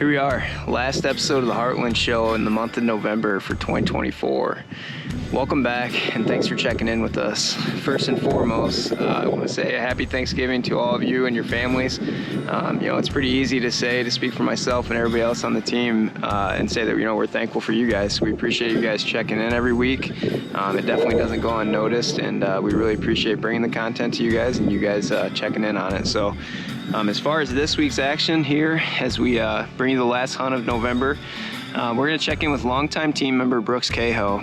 Here we are, last episode of the Heartland Show in the month of November for 2024. Welcome back, and thanks for checking in with us. First and foremost, I want to say a happy Thanksgiving to all of you and your families. It's pretty easy to speak for myself and everybody else on the team, and say that we're thankful for you guys. We appreciate you guys checking in every week. It definitely doesn't go unnoticed, and we really appreciate bringing the content to you guys and you guys checking in on it. So, as far as this week's action here, as we bring you the last hunt of November, we're going to check in with longtime team member Brooks Kehoe.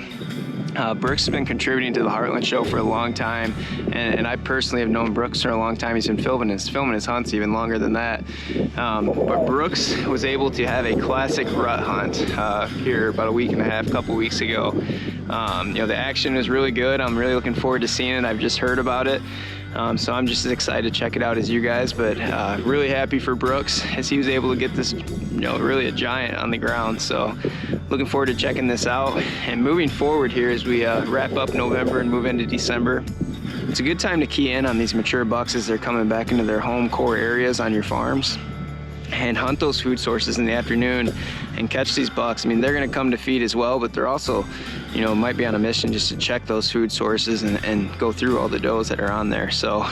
Brooks has been contributing to the Heartland Show for a long time, and I personally have known Brooks for a long time. He's been filming his hunts even longer than that. But Brooks was able to have a classic rut hunt here about a week and a half, couple weeks ago. The action is really good. I'm really looking forward to seeing it. I've just heard about it. So I'm just as excited to check it out as you guys, but really happy for Brooks as he was able to get this, really a giant on the ground. So looking forward to checking this out. And moving forward here as we wrap up November and move into December, it's a good time to key in on these mature bucks as they're coming back into their home core areas on your farms, and hunt those food sources in the afternoon and catch these bucks. I mean, they're gonna come to feed as well, but they're also, might be on a mission just to check those food sources and go through all the does that are on there. So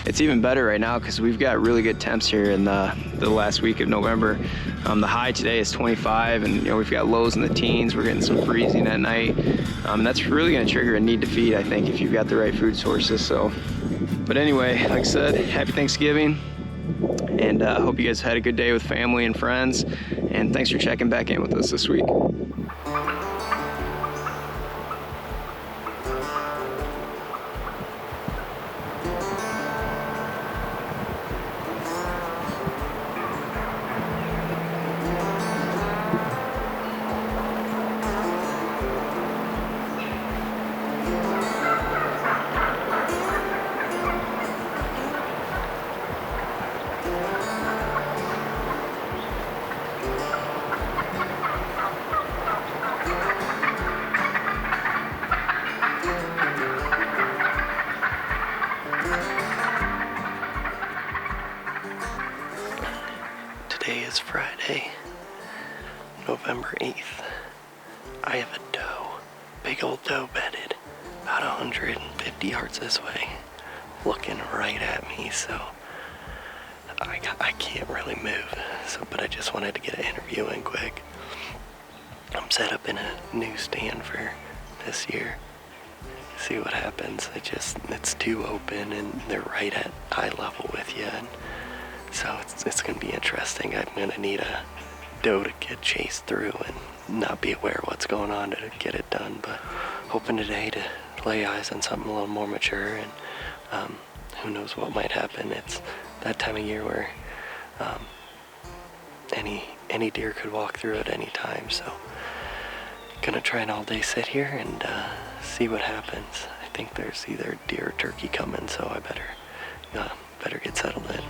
it's even better right now because we've got really good temps here in the last week of November. The high today is 25, and we've got lows in the teens. We're getting some freezing at night. And that's really gonna trigger a need to feed, I think, if you've got the right food sources. So, but anyway, like I said, happy Thanksgiving. And I hope you guys had a good day with family and friends. And thanks for checking back in with us this week. Today is Friday, November 8th. I have a doe, big old doe bedded, about 150 yards this way, looking right at me, so I can't really move, but I just wanted to get an interview in quick. I'm set up in a new stand for this year. See what happens. It's too open and they're right at eye level with you, and so it's going to be interesting. I'm going to need a doe to get chased through and not be aware of what's going on to get it done. But hoping today to lay eyes on something a little more mature, and who knows what might happen. It's that time of year where any deer could walk through at any time. So going to try an all-day sit here and see what happens. I think there's either deer or turkey coming, so I better get settled in.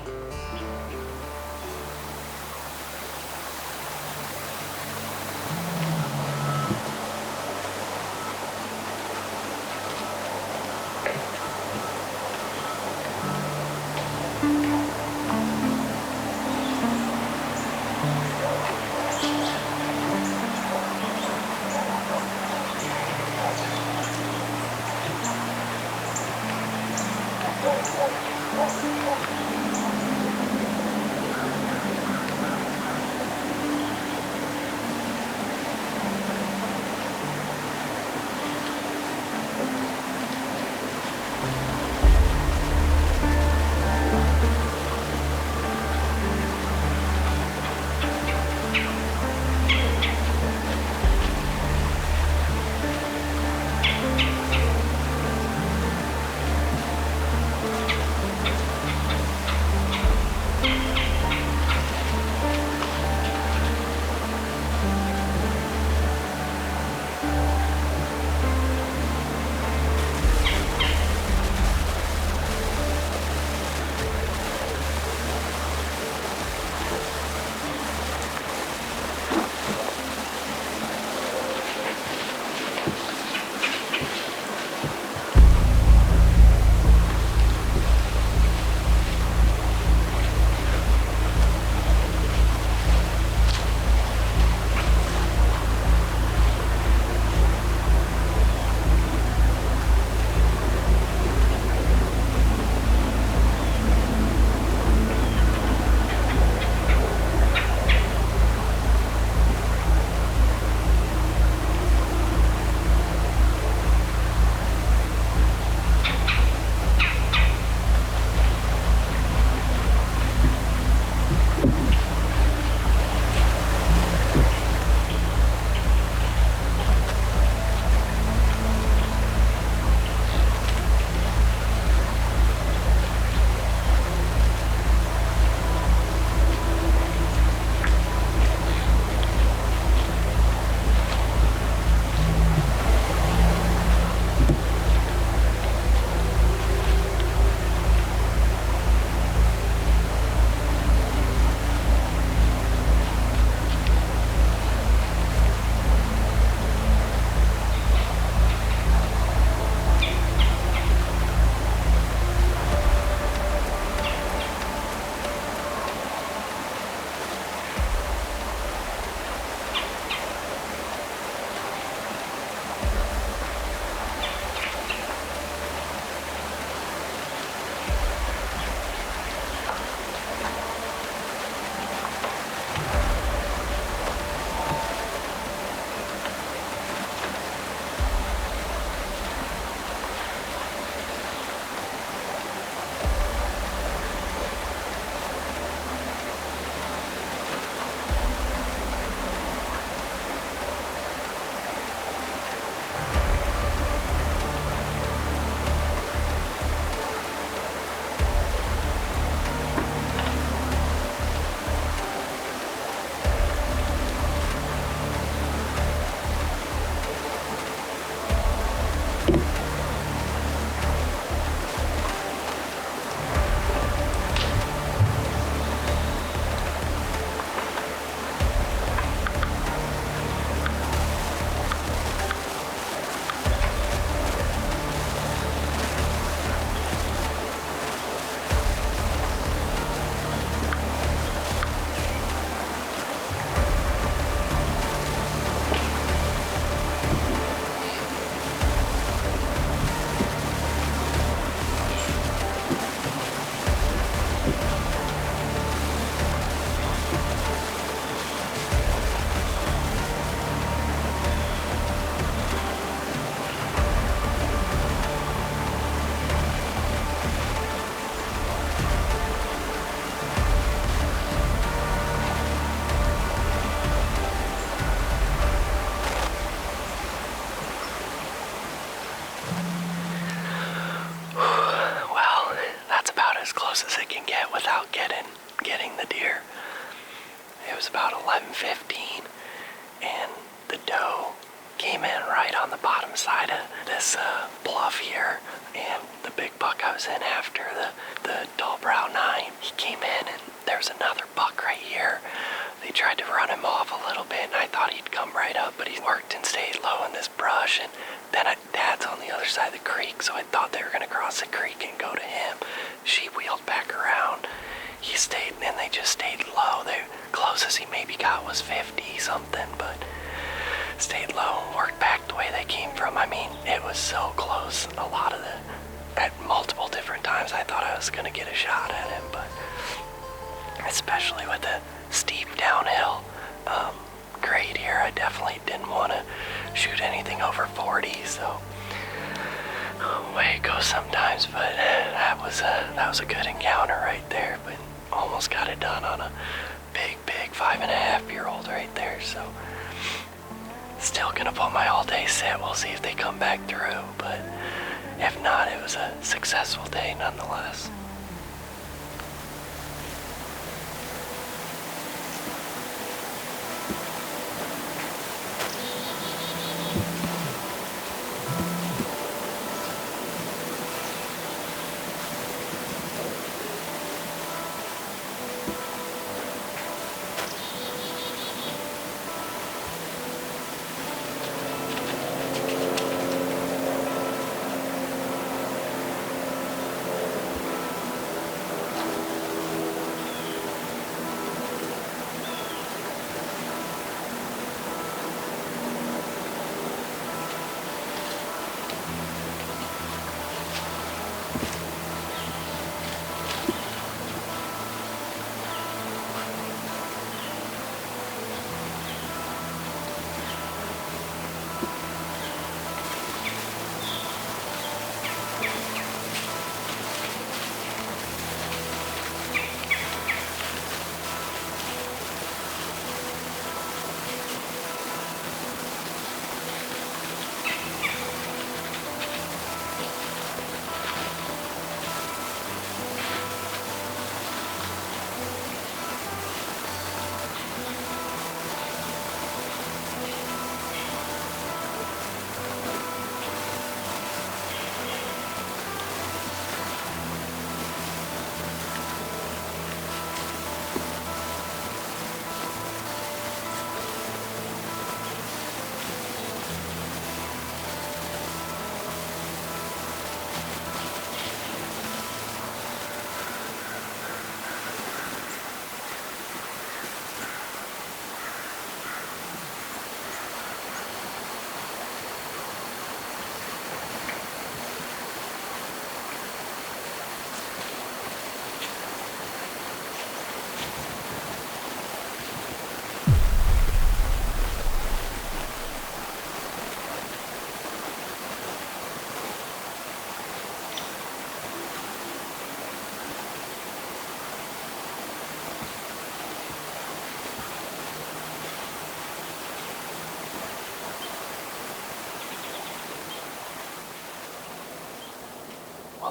side of this bluff here, and the big buck I was in after, the dull brow 9, he came in, and there's another buck right here. They tried to run him off a little bit, and I thought he'd come right up, but he worked and stayed low in this brush, and then Dad's on the other side of the creek, so I thought they were going to cross the creek and go to him. She wheeled back around. He stayed, and they just stayed low. The closest he maybe got was 50 something, but stayed low and worked back the way they came from. I mean, it was so close. At multiple different times, I thought I was going to get a shot at him, but especially with the steep downhill grade here, I definitely didn't want to shoot anything over 40, so way it goes sometimes, but that was a good encounter right there, but almost got it done on a big 5.5-year-old right there, so still gonna put my all-day sit. We'll see if they come back through, but if not, it was a successful day nonetheless.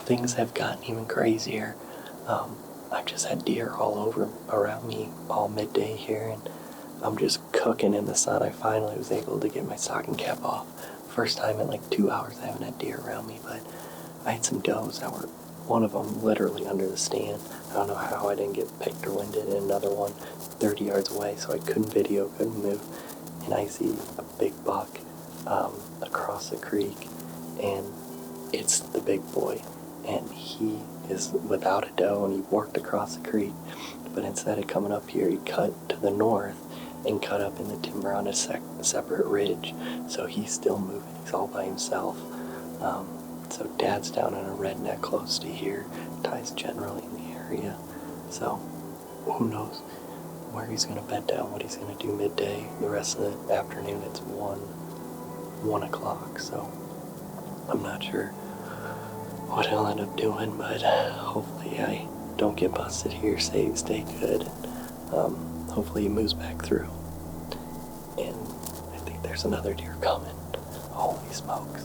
Things have gotten even crazier. I've just had deer all over around me all midday here, and I'm just cooking in the sun. I finally was able to get my stocking cap off. First time in like 2 hours I haven't had deer around me, but I had some does that were, one of them literally under the stand. I don't know how I didn't get picked or winded, and another one 30 yards away, so I couldn't video, couldn't move. And I see a big buck across the creek, and it's the big boy. And he is without a doe, and he worked across the creek, but instead of coming up here, he cut to the north and cut up in the timber on a separate ridge. So he's still moving. He's all by himself. So Dad's down in a redneck close to here. Ty's generally in the area. So who knows where he's going to bed down, what he's going to do midday. The rest of the afternoon, it's 1 o'clock. So I'm not sure what he'll end up doing, but hopefully I don't get busted here. Stay good. Hopefully he moves back through. And I think there's another deer coming. Holy smokes.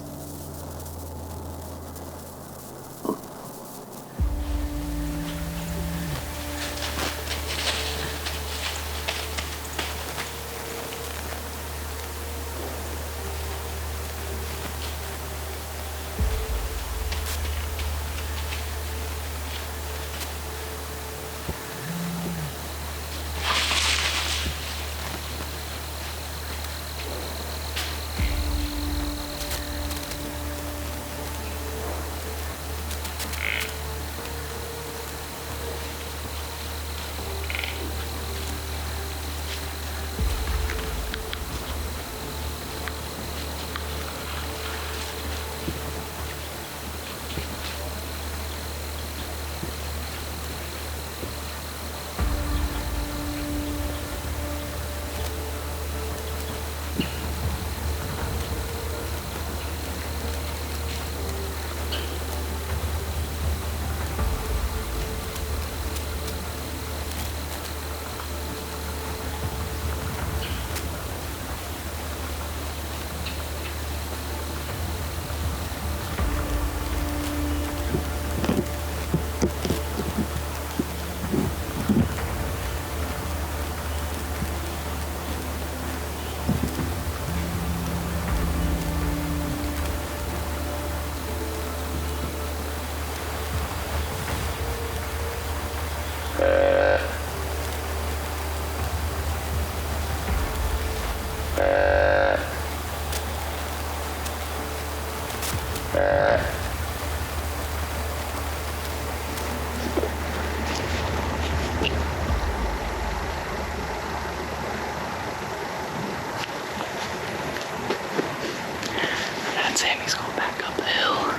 That's him, he's going back up the hill.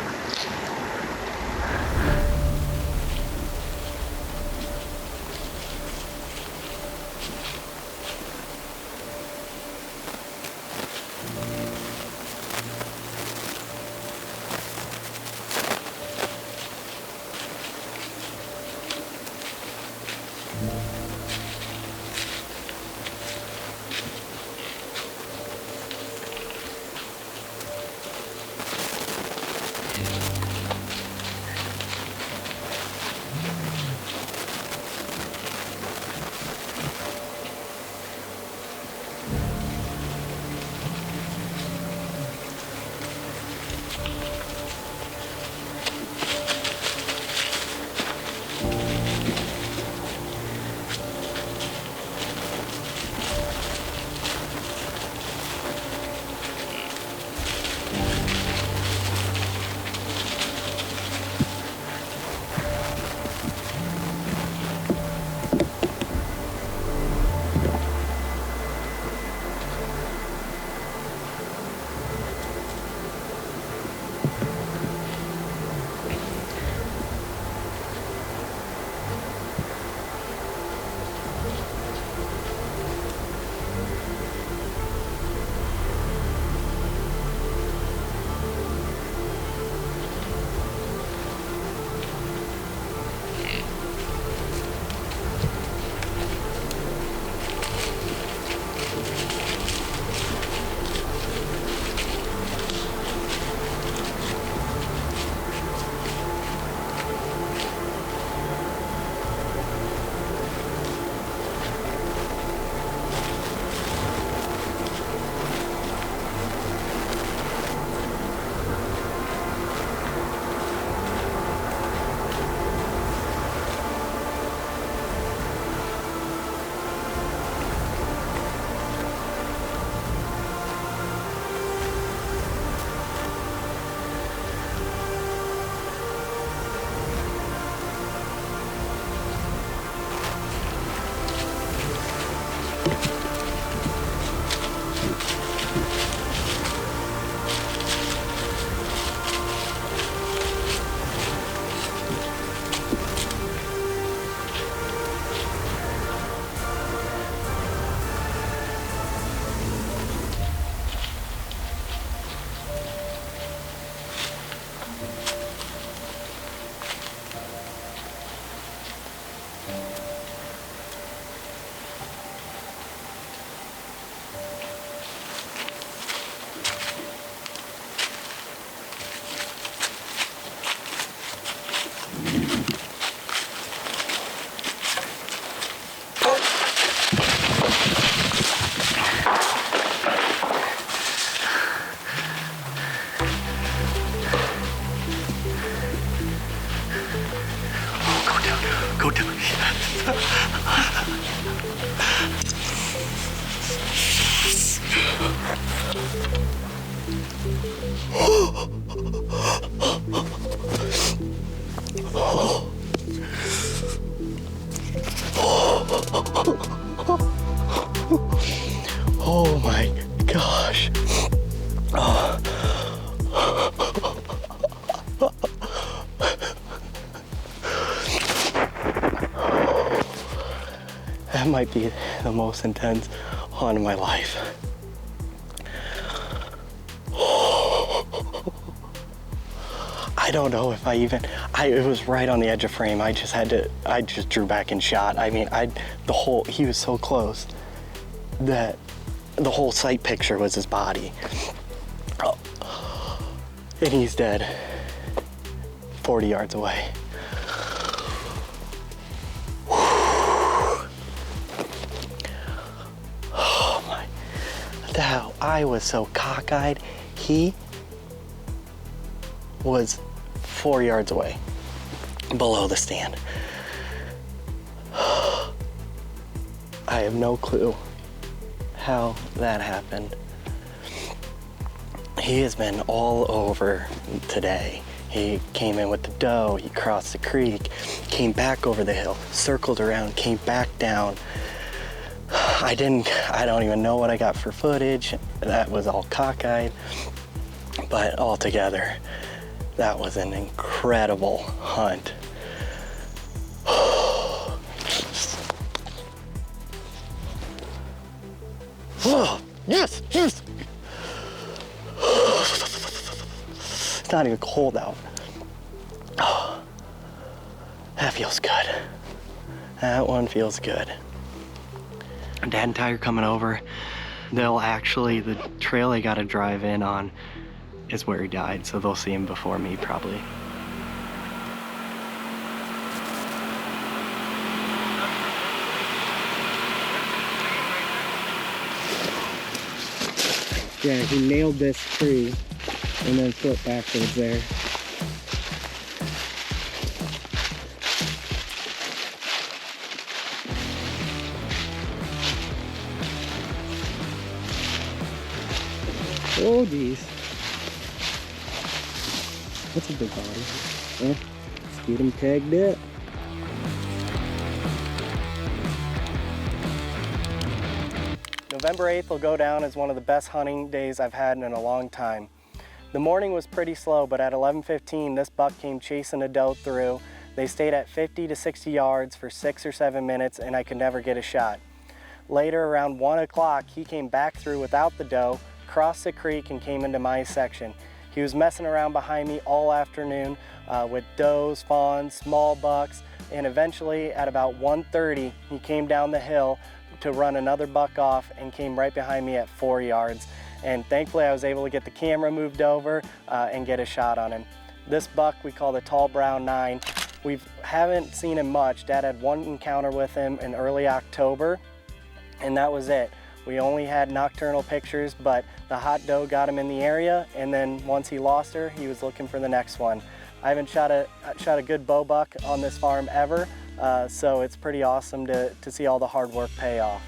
Go down. Oh my gosh. That might be the most intense hunt of my life. I don't know if it was right on the edge of frame. I just drew back and shot. I mean, he was so close that the whole sight picture was his body. And he's dead 40 yards away. Oh my, I was so cockeyed. He was 4 yards away, below the stand. I have no clue how that happened. He has been all over today. He came in with the doe, he crossed the creek, came back over the hill, circled around, came back down. I don't even know what I got for footage. That was all cockeyed. But altogether, that was an incredible hunt. Oh, yes, yes. It's not even cold out. Oh, that feels good. That one feels good. Dad and Ty are coming over. The trail they gotta drive in on is where he died, so they'll see him before me probably. Yeah, he nailed this tree and then flipped backwards there. Oh geez. That's a big body. Well, let's get him tagged up. November 8th will go down as one of the best hunting days I've had in a long time. The morning was pretty slow, but at 11:15 this buck came chasing a doe through. They stayed at 50 to 60 yards for 6 or 7 minutes and I could never get a shot. Later around 1 o'clock he came back through without the doe, crossed the creek and came into my section. He was messing around behind me all afternoon with does, fawns, small bucks, and eventually at about 1:30 he came down the hill to run another buck off and came right behind me at 4 yards. And thankfully I was able to get the camera moved over and get a shot on him. This buck we call the Tall Brown 9. We haven't seen him much. Dad had one encounter with him in early October and that was it. We only had nocturnal pictures, but the hot doe got him in the area, and then once he lost her, he was looking for the next one. I haven't shot a good bow buck on this farm ever, so it's pretty awesome to see all the hard work pay off.